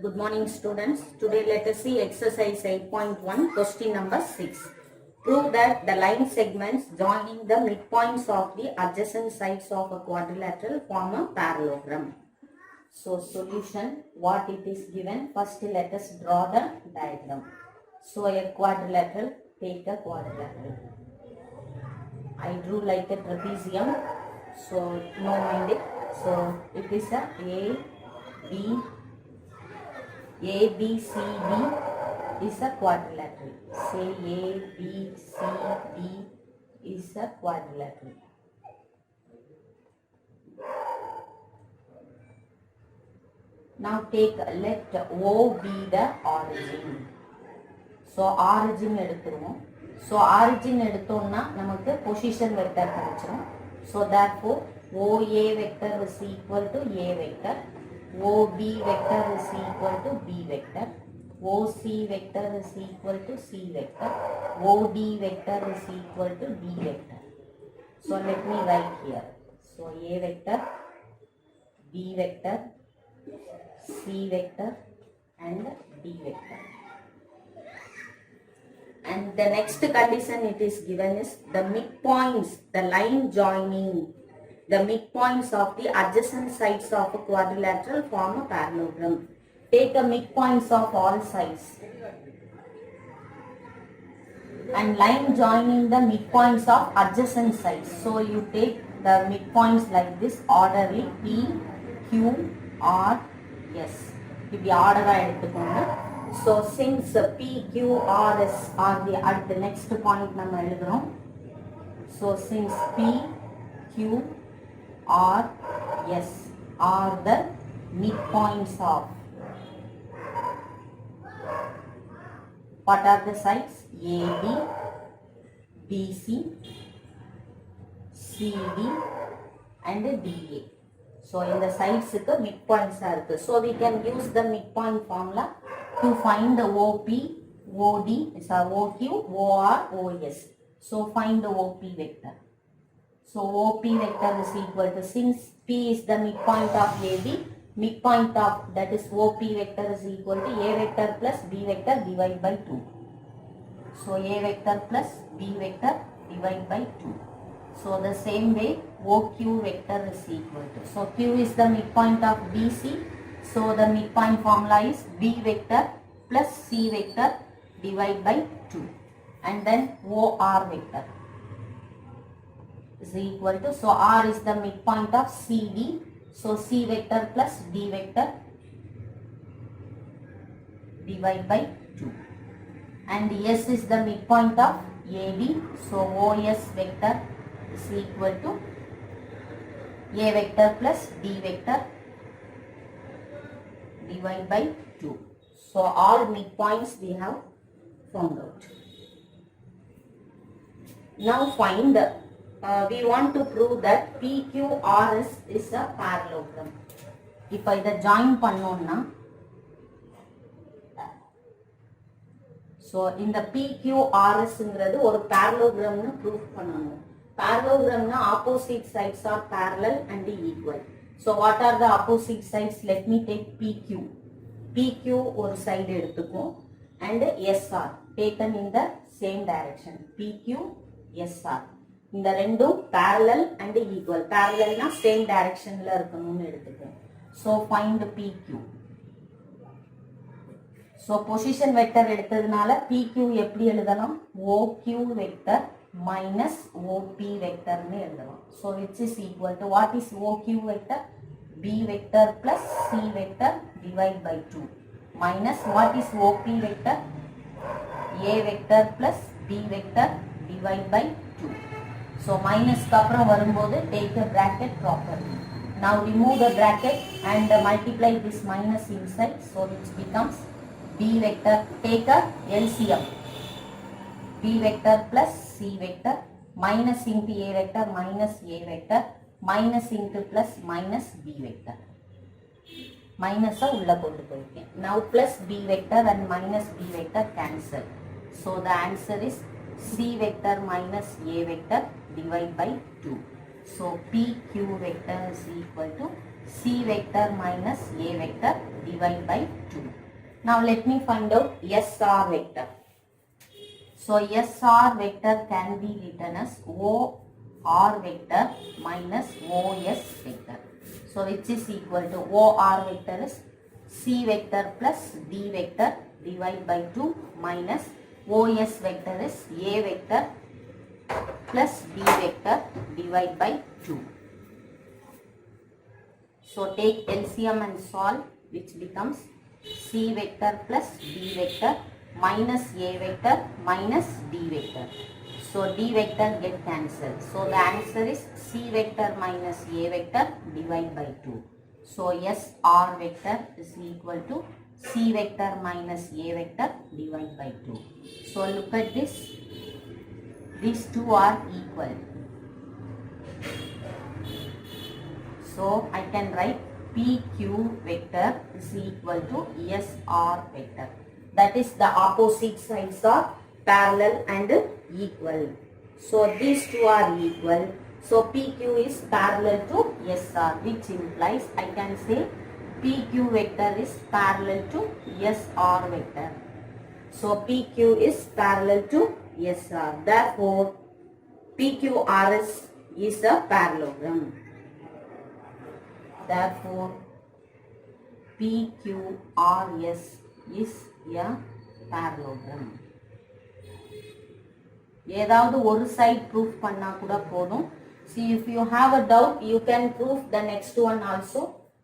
Good morning, students. Today let us see exercise 8.1, question number 6. Prove that the line segments joining the midpoints of the adjacent sides of a quadrilateral form a parallelogram. So, solution, what it is given. First, let us draw the diagram. So, a quadrilateral, take a quadrilateral. I drew like a trapezium. So, no mind it. So, it is a B, ABCD is a quadrilateral. Say ABCD is a quadrilateral. Now take let O be the origin. So origin எடுத்துருவோம். So origin எடுத்தோம்னா நமக்கு position vector கிடைச்சிரும். So therefore OA vector is equal to A vector. OB vector is equal to B vector. OC vector is equal to C vector. OD vector is equal to D vector. So let me write here. So A vector, B vector, C vector and D vector. And the next condition it is given is the midpoints, the line joining the midpoints of the adjacent sides of a quadrilateral form a parallelogram. Take the midpoints of all sides and line joining the midpoints of adjacent sides. So you take the midpoints like this orderly P, Q, R, S. இப்படி ஆர்டரா எடுத்துக்கோங்க. So since P, Q, R, S are at the next point நம்ம எழுதுறோம். So since P, Q, R, S are the midpoints of. What are the sides? AB, BC, CD and DA. So in the sides midpoints are. So we can use the midpoint formula to find the OP, OD, it's a OQ, OR, OS. So find the OP vector. So OP vector is equal to, since P is the midpoint of AB, midpoint of that is OP vector is equal to A vector plus B vector divided by 2. So A vector plus B vector divided by 2. So the same way OQ vector is equal to, so Q is the midpoint of BC. So the midpoint formula is B vector plus C vector divided by 2. And then OR vector is equal to, so R is the midpoint of CD. So C vector plus D vector divided by 2. And S is the midpoint of AD. So OS vector is equal to A vector plus D vector divided by 2. So all midpoints we have found out. Now find we want to prove that PQRS is a parallelogram. இப்போ இதை join பண்ணோம்னா, so இந்த PQRSங்கிறது ஒரு parallelogramனு prove பண்ணணும். Parallelogramனா opposite sides are parallel and equal. So what are the opposite sides? Let me take PQ. PQ ஒரு side எடுத்துக்கும் and SR taken in the same direction. PQ, SR. இந்த ரெண்டும் parallel and equal. Parallelனா same directionல இருக்கணும்னு எடுத்துக்கும். So find PQ. So position vector எடுத்ததுனால PQ எப்படி எழுதலாம்? OQ vector minus OP vector னு எழுதலாம். So which is equal to, what is OQ vector? B vector plus C vector divided by 2 minus what is OP vector? A vector plus B vector divided by 2. So minus க்கு அப்புறம் வரும்போது take a bracket properly. Now remove the bracket and multiply this minus inside, so which becomes B vector. Take a LCM. B vector plus C vector minus into A vector minus A vector minus into plus minus B vector. Minus உள்ள கொண்டு போயிருக்கேன். Now plus B vector and minus B vector cancel. So the answer is C vector minus A vector divided by 2. So PQ vector is equal to C vector minus A vector divided by 2. Now let me find out SR vector. So SR vector can be written as OR vector minus OS vector. So which is equal to OR vector is C vector plus D vector divided by 2 minus OS vector is A vector plus B vector divided by 2. So take LCM and solve, which becomes C vector plus D vector minus A vector minus D vector. So D vector get cancelled. So the answer is C vector minus A vector divided by 2. So SR vector is equal to C vector minus A vector divided by 2. So look at this. These two are equal. So I can write PQ vector is equal to SR vector. That is the opposite sides are parallel and equal. So these two are equal. So PQ is parallel to SR, which implies I can say PQ vector is parallel to SR vector. So PQ is parallel to SR. Therefore PQRS is a parallelogram. Therefore PQRS is a parallelogram. ஏதாவது ஒரு side proof பண்ணா கூட போதும். See, if you have a doubt, you can prove the next one also.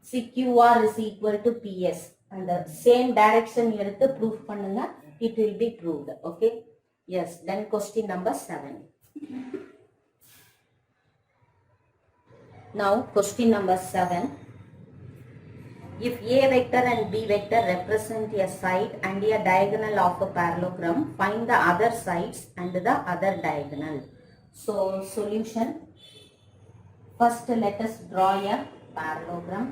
See, QR is equal to PS. And the same direction எடுத்து proof பண்ணுங்க. It will be proved. Okay. Yes. Then question number 7. Now question number 7. If A vector and B vector represent a side and a diagonal of a parallelogram, find the other sides and the other diagonal. So solution. First let us draw a parallelogram.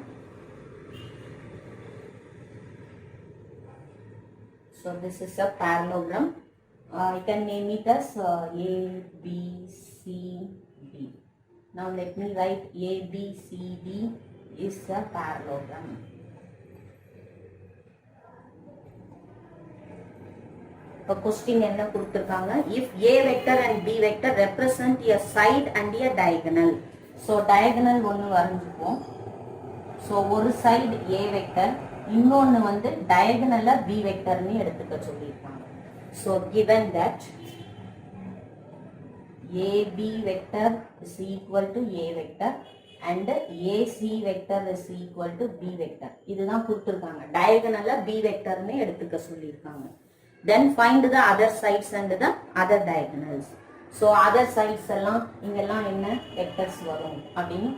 So this is a parallelogram. I can name it as A, B, C, D. Now let me write A, B, C, D is a parallelogram. இப்போ question என்ன கொடுத்திருக்காங்க, if A vector and B vector represent a side and a diagonal. So diagonal ஒன்னு வரைஞ்சுப்போம். So ஒரு side A vector, இன்னொன்னு வந்து diagonal B vector னு எடுத்துக்க சொல்லிருக்காங்க. So given that AB vector is equal to A vector and AC vector is equal to B vector. இதுதான் கொடுத்திருக்காங்க. diagonal B vector னு எடுத்துக்க சொல்லிருக்காங்க. Then find the other sides and the other diagonals. So other sides எல்லாம் இங்கெல்லாம் என்ன vectors வரும் அப்படின்னு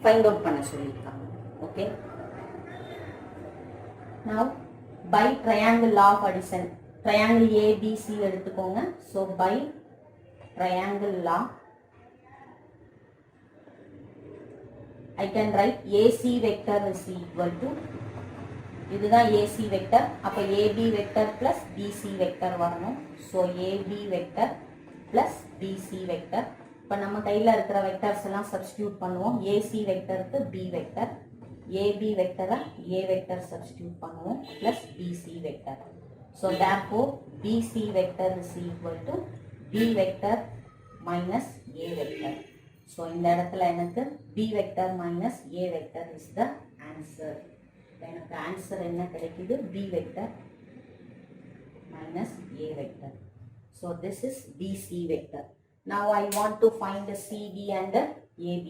find out பண்ண சொல்லிருக்காங்க. Okay. Now by triangle law of addition, triangle ABC எடுத்துக்கோங்க. So by triangle law I can write AC vector is equal to, இதுதான் AC vector, அப்ப AB vector plus BC vector வரணும். So AB vector plus BC vector. இப்ப நம்ம கையில இருக்கிற vectors எல்லாம் substitute பண்ணுவோம். AC vector க்கு B vector, AB vector A vector substitute பண்ணுவோம் plus BC vector. So therefore BC vector is equal to B vector minus A vector. So இந்த இடத்துல எனக்கு B vector minus A vector is the answer. எனக்கு answer என்ன கிடைக்குது, B vector minus A vector. So this is BC vector. Now I want to find the CD and the AB.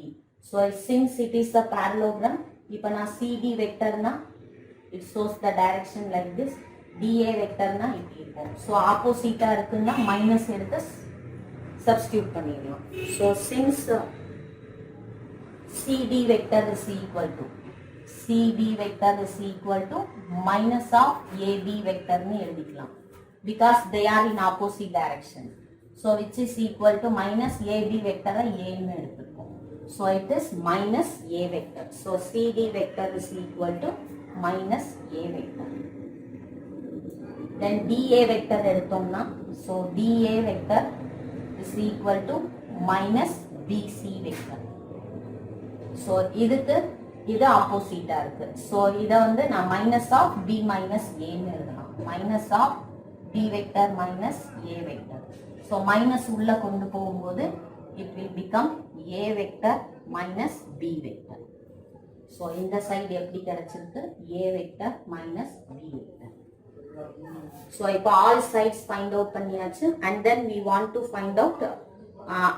So since it is a parallelogram, இப்போ நான் CD vector na it shows the direction like this, DA vector na இப்படி இருக்கும். So opposite இருக்குன்னா minus எடுத்து substitute பண்ணிடலாம். So since CD vector is equal to CD vector is equal to minus of AB vector னு எழுதிக்கலாம். Because they are in opposite direction. So which is equal to minus AB vector A னு எடுத்துக்கோம். So it is minus A vector. So CD vector is equal to minus A vector. Then DA vector எடுத்தோம்னா, so DA vector is equal to minus BC vector. So இதுக்கு இது ஆப்போசிட்டா இருக்கு. So இதை வந்து நான் minus of B minus ஏன்னு எழுதலாம். Minus of B vector minus A vector. So minus உள்ள கொண்டு போகும்போது it will become A vector minus B vector. So இந்த சைடு எப்படி கிடைச்சிருக்கு? A vector minus B vector. So இப்போ ஆல் சைட்ஸ் ஃபைண்ட் அவுட் பண்ணியாச்சு. And then we want to find out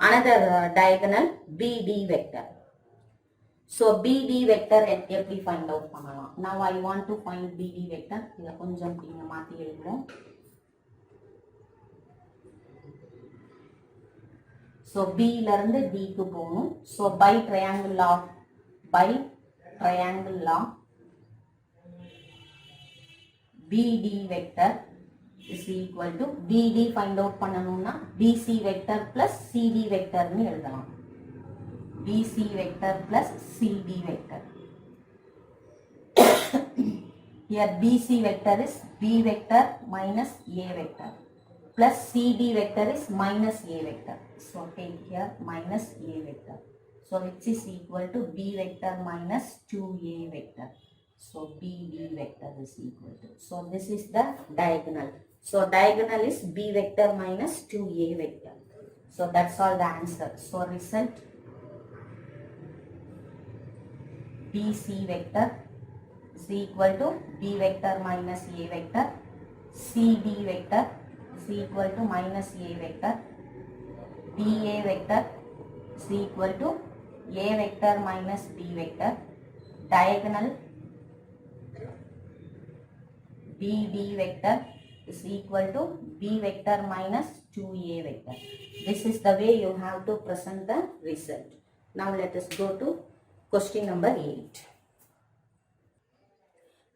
another diagonal BD vector. So BD vector எப்படி find out பண்ணலாம்? Now I want to find BD vector. இத கொஞ்சம் நீங்க மாத்தி எழுதுவோம். So B ல இருந்து D க்கு போகணும். So by triangle law BD vector is equal to BD find out பண்ணனும்னா BC vector plus CD vector னு எழுதலாம். BC vector plus CD vector. Here BC vector is B vector minus A vector plus CD vector is minus A vector. So take here minus A vector. So which is equal to B vector minus 2A vector. So BD vector is equal to. So this is the diagonal. So diagonal is B vector minus 2A vector. So that's all the answer. So result BC vector is equal to B vector minus A vector. CD vector is equal to minus A vector. BA vector is equal to A vector minus B vector. Diagonal BD vector is equal to B vector minus 2A vector. This is the way you have to present the result. Now let us go to question number 8.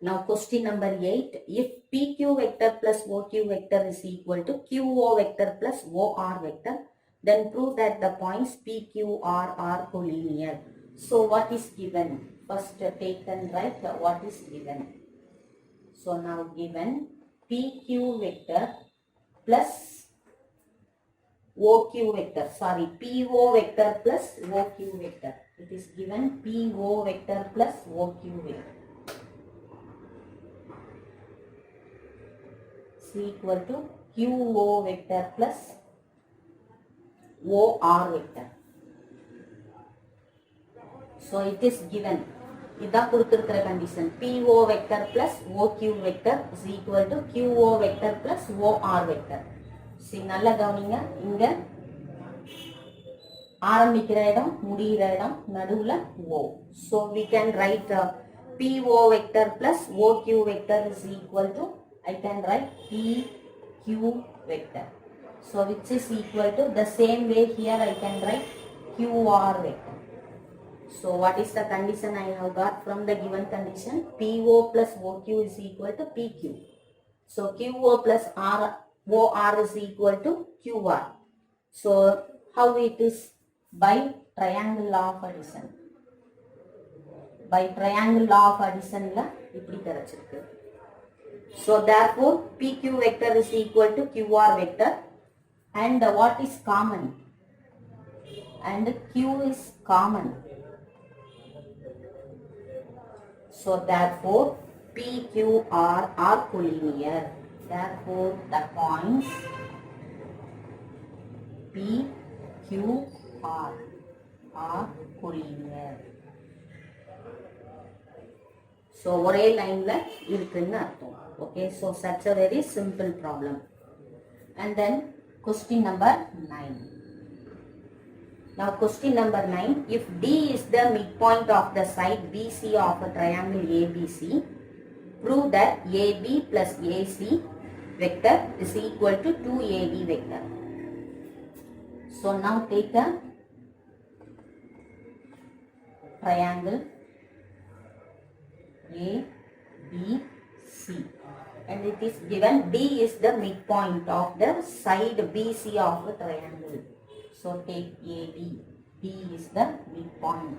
Now question number 8. If PQ vector plus OQ vector is equal to QO vector plus OR vector, then prove that the points PQR are collinear. So what is given? First take and write what is given. So now given PQ vector plus OQ vector, sorry, PO vector plus OQ vector. It is given PO vector plus OQ vector is equal to QO vector plus OR vector. So it is given. இதான் கொடுத்திருக்கிற condition. PO vector plus OQ vector is equal to QO vector plus OR vector. சரி, நல்லா கவனிங்க. இங்க ஆரம்பிக்கிற இடம் முடிகிற இடம் நடுவுல O. So we can write PO vector plus OQ vector is equal to, I can write PQ vector. So which is equal to, the same way here I can write QR vector. So what is the condition I have got from the given condition? PO plus OQ is equal to PQ. So QO plus OR is equal to QR. So how it is? By triangle law of addition. By triangle law of addition la இப்படி கிடைச்சிருக்கு. So therefore PQ vector is equal to QR vector, and what is common? And Q is common. So therefore PQR are collinear. Therefore the points PQR are collinear. So ஒரே லைன்ல இருக்குன்னு அர்த்தம். Okay, so such a very simple problem. And then question number 9. Now question number 9. If D is the midpoint of the side BC of a triangle ABC, prove that AB plus AC vector is equal to 2AD vector. So now take a triangle ABC, and it is given D is the midpoint of the side BC of a triangle. So take AD. D is the midpoint.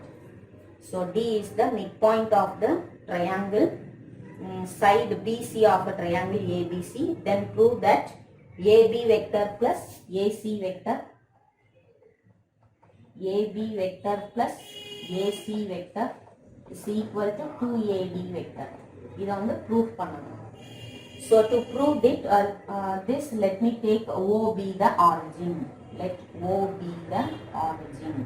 So D is the midpoint of the triangle side BC of a triangle ABC. Then prove that AB vector plus AC vector, AB vector plus AC vector is equal to 2AB vector. இதை வந்து prove பண்ணணும். So to prove it, this let me take O be the origin. Let O be the origin.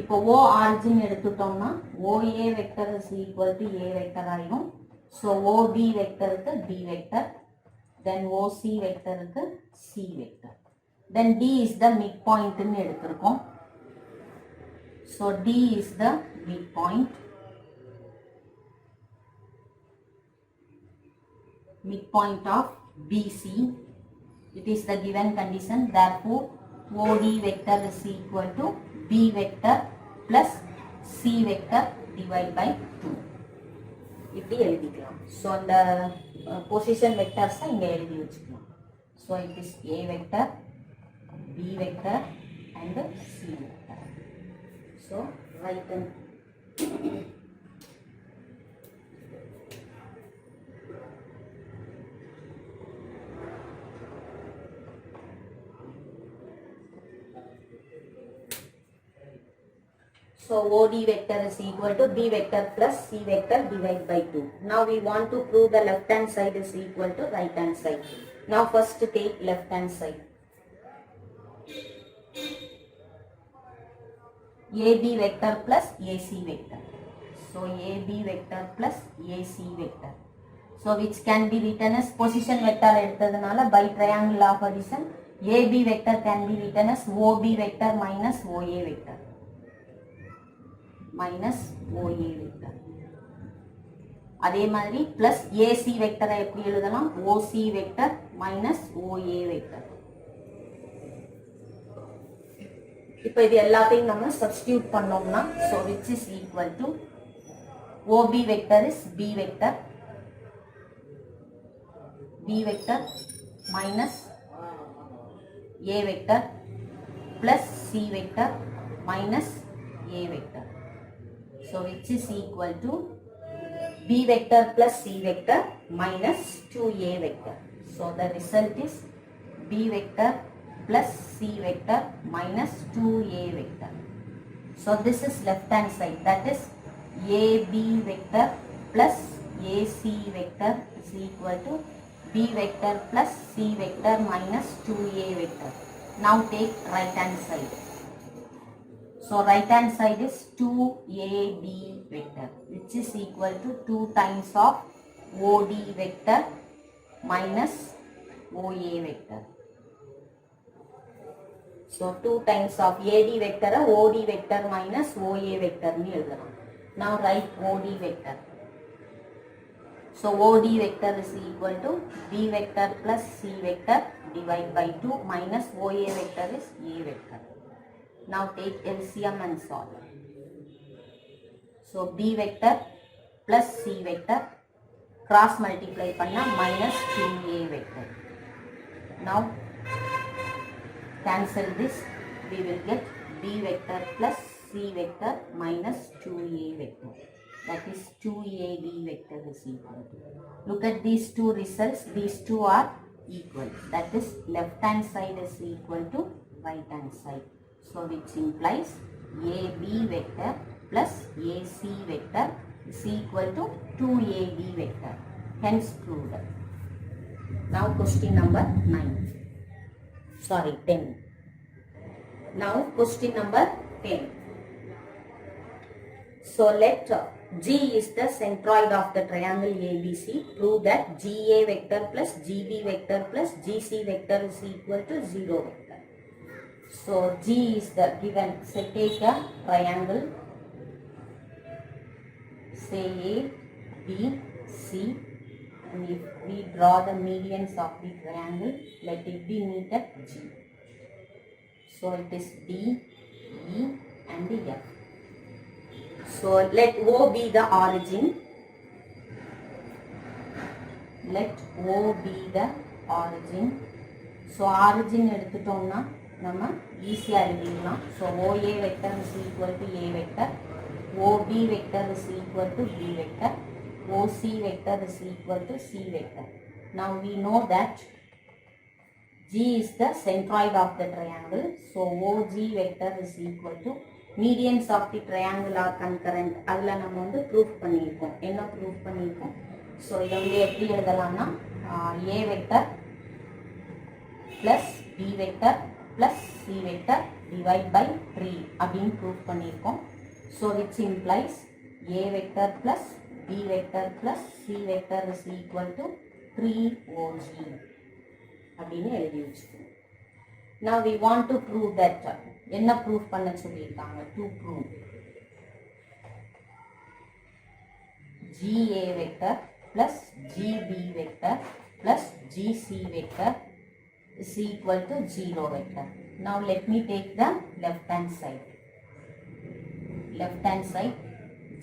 இப்போ O origin எடுத்துட்டோம்னா OA vector is equal to A vector ஆயிடும். So OB vector க்கு B vector, then OC vector க்கு C vector. Then D is the midpoint ன்னு எடுத்திருக்கோம். So D is the midpoint. Midpoint of BC. It is the given condition. Therefore, OD vector is equal to B vector plus C vector divided by 2. இப்படி எழுதிக்கலாம். So இந்த position vectors இங்க எழுதி வச்சுக்கலாம். So it is A vector, B vector and C vector. So write them. So OD vector is equal to B vector plus C vector divided by 2. Now we want to prove the left hand side is equal to right hand side. Now first take left hand side. AB vector plus AC vector. So AB vector plus AC vector. So which can be written as position vector எடுத்ததனால by triangle of addition AB vector can be written as OB vector minus OA vector. Minus OA vector. அதே மாதிரி plus AC vector எப்படி எழுதலாம்? OC vector minus OA vector. இப்போ இது எல்லாத்தையும் நம்ம substitute பண்ணோம்னா so which is equal to OB vector is B vector minus A vector plus C vector minus A vector. So which is equal to B vector plus C vector minus 2A vector. So the result is B vector plus C vector minus 2A vector. So this is left hand side, that is AB vector plus AC vector is equal to B vector plus C vector minus 2A vector. Now take right hand side. So right hand side is 2AB vector which is equal to 2 times of OD vector minus OA vector. So 2 times of AD vector OD vector minus OA vector ni எழுதலாம். Now write OD vector. So OD vector is equal to B vector plus C vector divided by 2 minus OA vector is A vector. Now take LCM and solve. So B vector plus C vector cross multiply panna minus 2A vector. Now cancel this, we will get B vector plus C vector minus 2A vector. That is 2AB vector is equal to. Look at these two results, these two are equal. That is left hand side is equal to right hand side. So which implies AB vector plus AC vector is equal to 2AB vector. Hence proved. Now question number 9. Sorry, 10. Now question number 10. So let G is the centroid of the triangle ABC. Prove that GA vector plus GB vector plus GC vector is equal to 0 vector. So G is the given. So take a triangle. Say A, B, C, and if we draw the medians of the triangle, let it be meet at G. So it is D, E, and F. So let O be the origin. Let O be the origin. So origin எடுத்துட்டோம்னா நம்ம ஈஸியா எழுதிடலாம். So OA vector is equal to A vector, OB vector is equal to B vector, OC vector is equal to C vector. Now we know that G is the centroid of the triangle. So OG vector is equal to medians of the triangle are concurrent அதில் நம்ம வந்து proof பண்ணியிருக்கோம். என்ன proof பண்ணியிருக்கோம்? So இதை வந்து எப்படி எழுதலாம்னா A vector plus B vector plus C vector divide by 3 அப்படின்னு ப்ரூஃப் பண்ணியிருக்கோம். So which implies A vector plus B vector plus C vector is equal to 3OG அப்படின்னு எழுதி வச்சுக்கோங்க. Now we want to prove that. என்ன proof பண்ண சொல்லியிருக்காங்க? To prove GA vector plus GB vector plus GC vector is equal to 0 vector. Now let me take the left hand side. Left hand side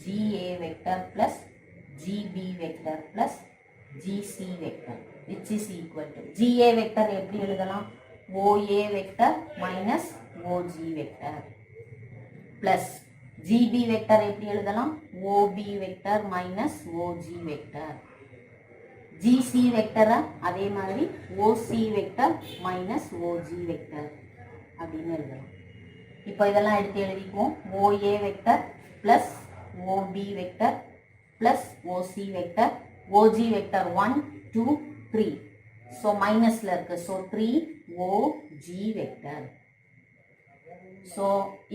GA vector plus GB vector plus GC vector which is equal to GA vector எப்படி எழுதலாம்? OA vector minus OG vector plus GB vector எப்படி எழுதலாம்? OB vector minus OG vector. GC vector அதே மாதிரி OC vector minus OG vector அப்படின்னு எழுதலாம். இப்போ இதெல்லாம் எடுத்து எழுதிக்குவோம். OA vector plus OB vector plus OC vector OG vector 1 2 3 so minusல இருக்கு. so 3OG vector. so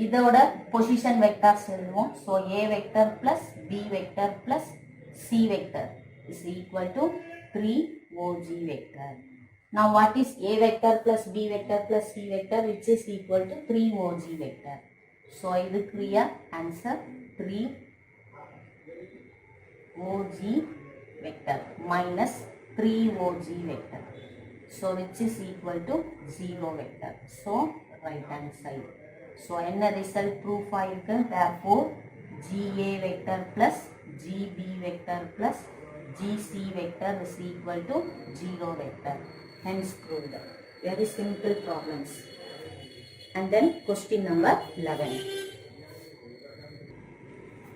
இதோட position vectors எழுதுவோம். so A vector plus B vector plus C vector is equal to 3OG vector. now what is A vector plus B vector plus C vector which is equal to 3OG vector. so இது clear answer 3OG vector minus 3OG vector. so which is equal to 0 vector. so right hand side. so என்ன result proof ஆயிருக்கு? therefore GA vector plus GB vector plus GC vector is equal to 0 vector. hence proved. very simple problems. and then question number 11.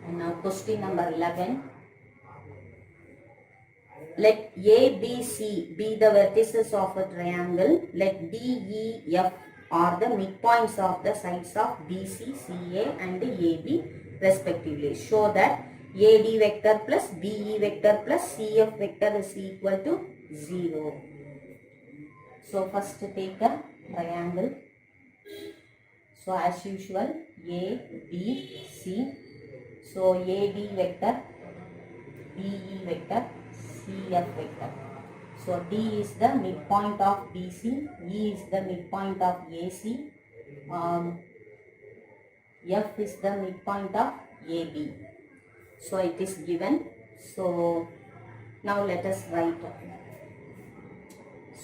and now question number 11. let ABC be the vertices of a triangle. let DEF are the midpoints of the sides of BC, CA and AB respectively. show that AD vector plus BE vector plus CF vector is equal to 0. so first take a triangle. so as usual ABC. so AD vector, BE vector, CF vector. so D is the midpoint of BC, E is the midpoint of AC, F is the midpoint of AB. so it is given. so now let us write.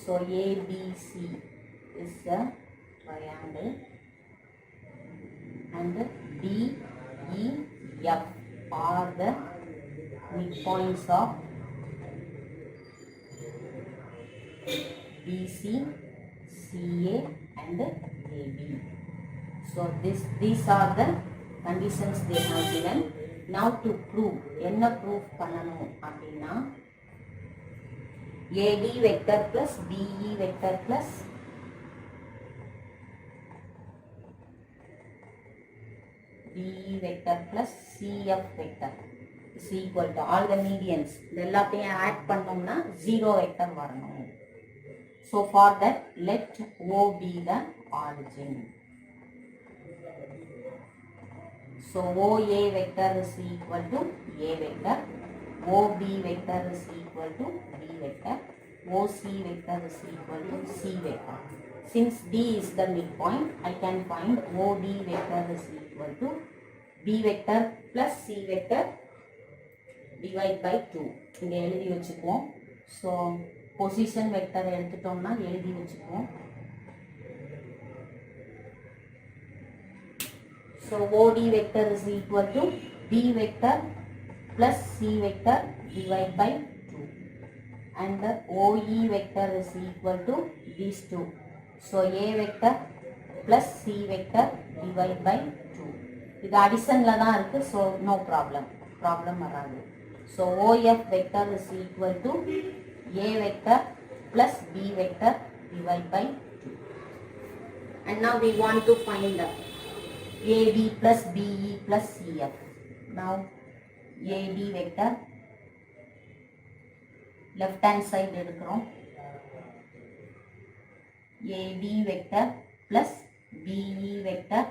so ABC is the triangle and DEF are the midpoints of BC, CA and AB. so these are the conditions they have given. now to prove என்ன proof பண்ணணும் அப்படின்னா AD vector plus BE vector plus BE vector plus CF vector is equal to all the medians. இது எல்லாத்தையும் add பண்ணோம்னா 0 vector வரணும். so for that let O be the origin. so OA vector is equal to A vector, OB vector is equal to B vector, OC vector is equal to C vector. since D is the midpoint, I can find OD vector is equal to B vector plus C vector divide by 2. இங்க எழுதி வச்சுக்குவோம். so position vector எடுத்துட்டோம்னா எழுதி வச்சுக்குவோம். so OD vector is equal to B vector plus C vector divide by 2 and the OE vector is equal to these two. so A vector plus C vector divide by 2. இது அடிஷன்ல தான் இருக்கு. so no problem வராது. so OF vector is equal to A vector plus B vector divide by 2. and now we want to find AD plus BE plus CF. Now AD vector left hand side எடுக்கிறோம். AD vector plus BE vector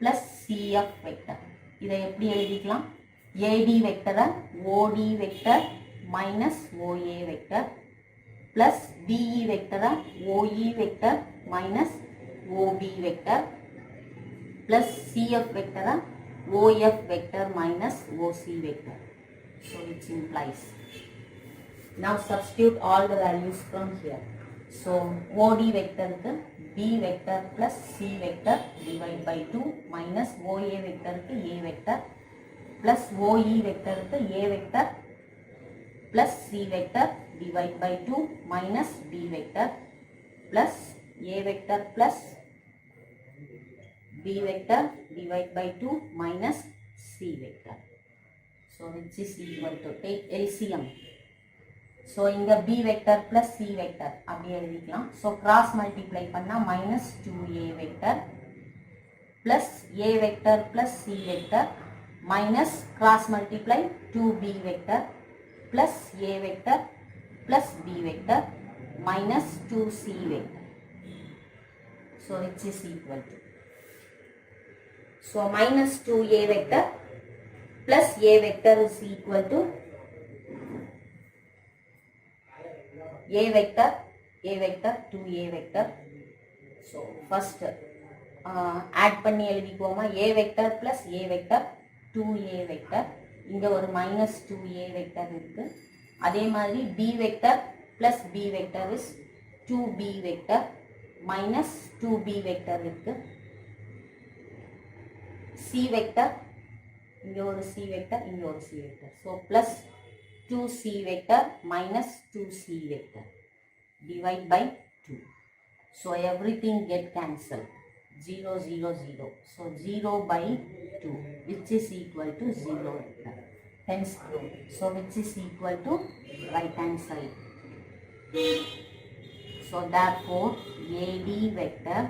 plus CF vector. இதை எப்படி எழுதிக்கலாம்? AD vector OD vector minus OA vector plus BE vector OE vector minus OB vector plus CF vector OF vector minus OC vector. So which implies, now substitute all the values from here. So OD vector is B vector plus C vector divided by 2 minus OA vector is A vector plus OE vector is A vector plus C vector divided by 2 minus B vector plus A vector plus B vector divided by 2 minus C vector. So which is equal to, take LCM. So inga B vector plus C vector அப்படியே எழுதிக்கலாம். So cross multiply பண்ணா minus 2A vector plus A vector plus C vector minus cross multiply 2B vector plus A vector plus B vector minus 2C vector. So which is equal to, so minus 2A vector plus A vector is equal to A vector 2A vector. So first add பண்ணி எழுதிக்கோமா, A vector plus A vector 2A vector. இங்க ஒரு minus 2A vector இருக்கு. அதே மாதிரி B vector plus B vector is 2B vector minus 2B vector இருக்கு. C vector, இங்க ஒரு C vector, இங்க ஒரு C vector. So plus 2C vector minus 2C vector divide by 2. So everything get cancelled. 0, 0, 0. So 0 by 2 which is equal to 0 vector. Hence proof. So which is equal to right hand side. So therefore AD vector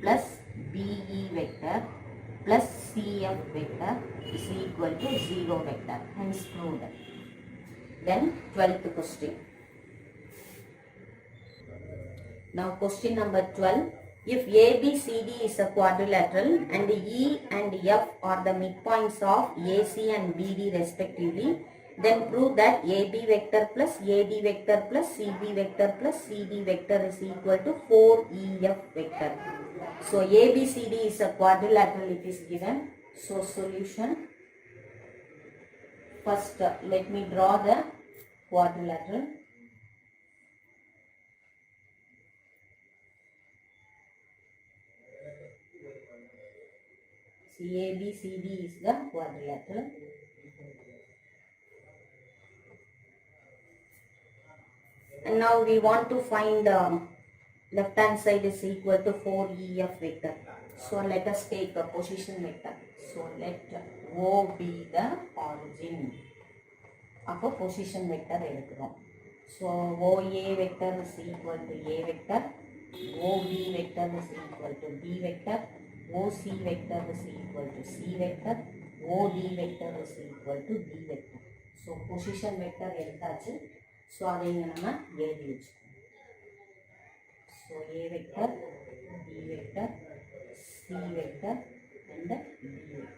plus BE vector plus CF vector is equal to 0 vector. Hence proved. Then 12th question. Now question number 12. If ABCD is a quadrilateral and E and F are the midpoints of AC and BD respectively, then prove that AB vector plus AD vector plus CB vector plus CD vector is equal to 4EF vector. So ABCD is a quadrilateral, it is given. So solution. First let me draw the quadrilateral. ABCD is the quadrilateral. And now we want to find left hand side is equal to 4EF vector. So let us take a position vector. So let O be the origin. அப்போ position vector எடுக்கிறோம். So OA vector is equal to A vector, OB vector is equal to B vector, OC vector is equal to C vector, OD vector is equal to D vector. So position vector எடுத்தாச்சு. So அதை இங்க நம்ம எழுதி வச்சுக்கோம். So A vector, B vector, C vector and D vector.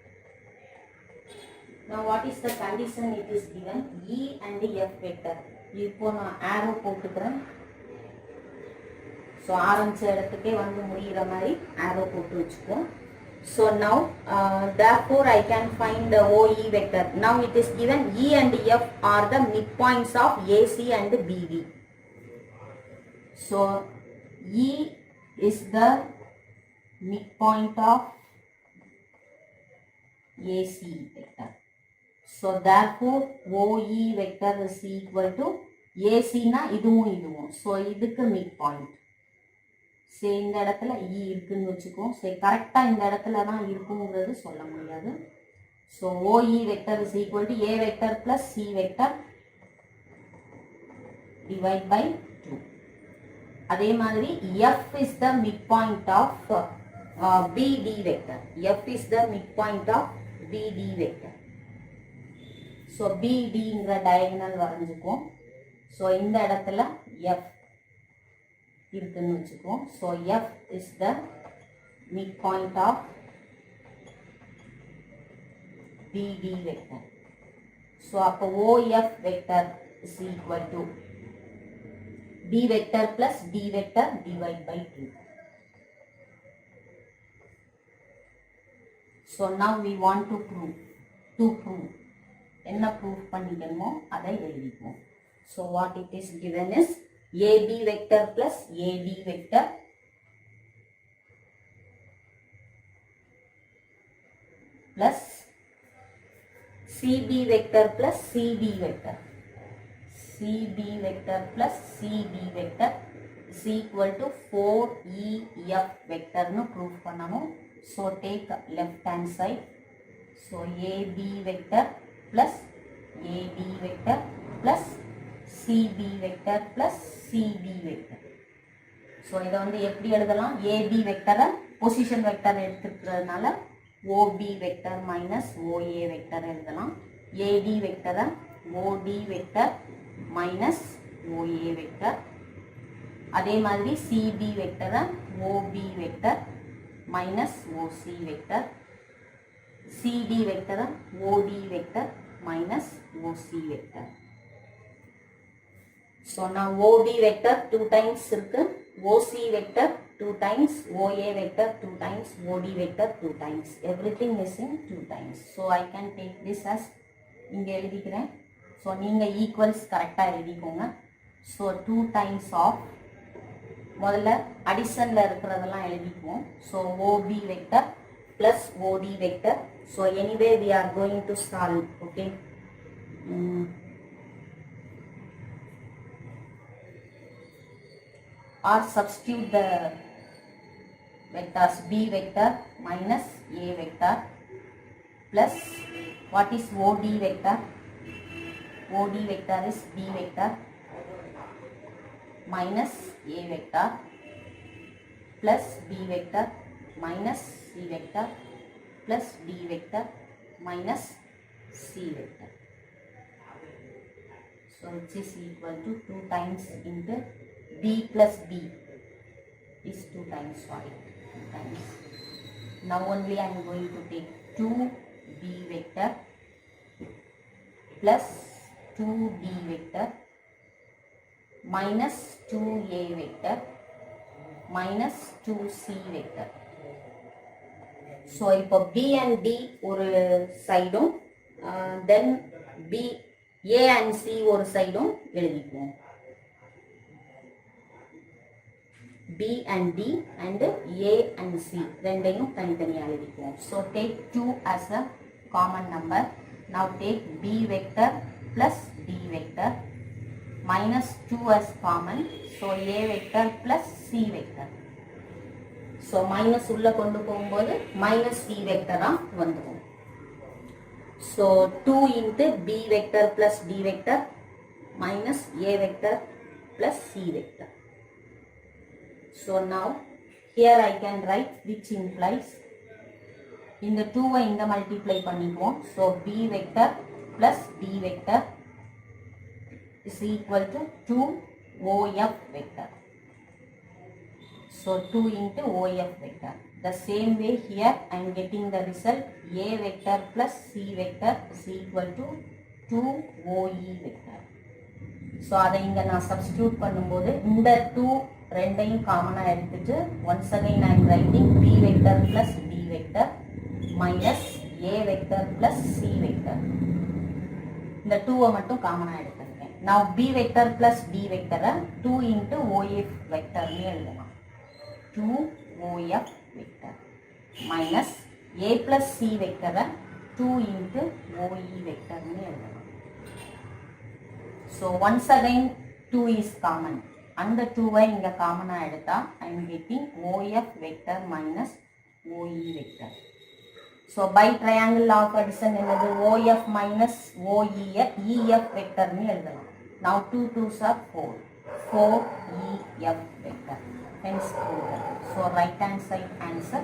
Now what is the condition it is given? E and F vector. இப்போ நான் arrow போட்டுக்கிறேன். So ஆரம்பிச்ச இடத்துக்கே வந்து முடிகிற மாதிரி arrow போட்டு வச்சுக்கோம். So now therefore I can find the OE vector. Now it is given E and F are the midpoints of AC and BD. So E is the midpoint of AC vector. So therefore OE vector is equal to AC na இதுவும் இதுவும். So இதுக்கு midpoint. சரி இந்த இடத்துல E இருக்குன்னு வச்சுக்கோம். சரி கரெக்டாக இந்த இடத்துல தான் இருக்குங்கிறது சொல்ல முடியாது. So OE vector is equal to A vector plus C vector divide by 2. அதே மாதிரி F is the midpoint of BD vector. F is the midpoint of BD vector. So BD ங்கிற diagonal வரைஞ்சுக்குவோம். So இந்த இடத்துல F இருக்குன்னு வச்சுக்குவோம். So F is the midpoint of BD vector. So அப்போ OF vector is equal to B vector plus D vector divided by 2. So now we want to prove. என்ன proof பண்ணிக்கணுமோ அதை எழுதிக்குவோம். So what it is given is AB vector plus AD vector plus CB vector plus CD vector. CB vector plus CD vector is equal to 4EF vector nu proof பண்ணனும். So take left hand side. So AB vector plus AD vector plus CB vector plus CD vector. So இதை வந்து எப்படி எழுதலாம்? AB வெக்டரை position vector எடுத்துக்கிறதுனால OB vector minus OA vector எழுதலாம். AD வெக்டரை OD vector minus OA vector. அதே மாதிரி CB வெக்டரை OB vector minus OC vector. CD vector OD vector minus OC vector. So now OD vector 2 times இருக்கு, OC vector 2 times, OA vector 2 times, OD vector 2 times. Everything is in 2 times. So I can take this as இங்க எழுதிக்கிறேன். So நீங்க equals கரெக்டா எழுதிக்கோங்க. So 2 times of முதல்ல அடிஷன்ல இருக்கிறதெல்லாம் எழுதிக்குவோம். So OB vector plus OD vector. So anyway we are going to solve. Okay. Or substitute the vectors. B vector minus A vector plus what is OD vector? OD vector is B vector minus A vector plus B vector minus C vector plus D vector minus C vector. So which is equal to 2 times into B plus B is 2 times, sorry, 2 times. Now only I am going to take 2B vector plus 2D vector minus 2A vector minus 2C vector. So இப்போ B and D ஒரு சைடும் then B A and C ஒரு சைடும் எழுதிக்குவோம். B and D and A and C ரெண்டையும் தனித்தனியா எழுதிக்குவோம். So take 2 as a common number. Now take B vector plus D vector minus 2 as common. So A vector plus C vector. So minus உள்ள கொண்டு போகும்போது minus C vector வந்துடும். So 2 into B vector plus D vector minus A vector plus C vector. So now here I can write which implies இந்த 2 இங்க multiply பண்ணிக்குவோம். So B vector plus D vector is equal to 2 OF vector. So 2 into OF vector. The same way here I am getting the result A vector plus C vector is equal to 2 OE vector. So அதை இங்க நான் substitute பண்ணும்போது இந்த 2 ரெண்டையும் காமனா எடுத்துட்டு once again I am writing B vector plus D vector minus A vector plus C vector. இந்த 2 மட்டும் காமனா எடுத்துருக்கேன். Now B vector plus D vector 2 into OF vector னு எழுதலாம். 2 OF vector minus A plus C vector 2 into OE vector னு எழுதலாம். So once again 2 is common. அந்த 2 இங்க காமனா எடுத்தா I am getting OF vector minus OE vector. So by triangle of addition என்னது OF minus OE EF vector னு எழுதலாம். Now 2 2s are 4. 4 EF vector. hence proved. So right hand side answer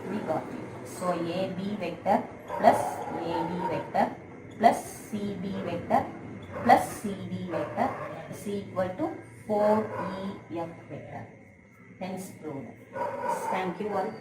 we got it. So AB vector plus AD vector plus CB vector plus CD vector is equal to 4EF vector. Hence proved. Thank you all.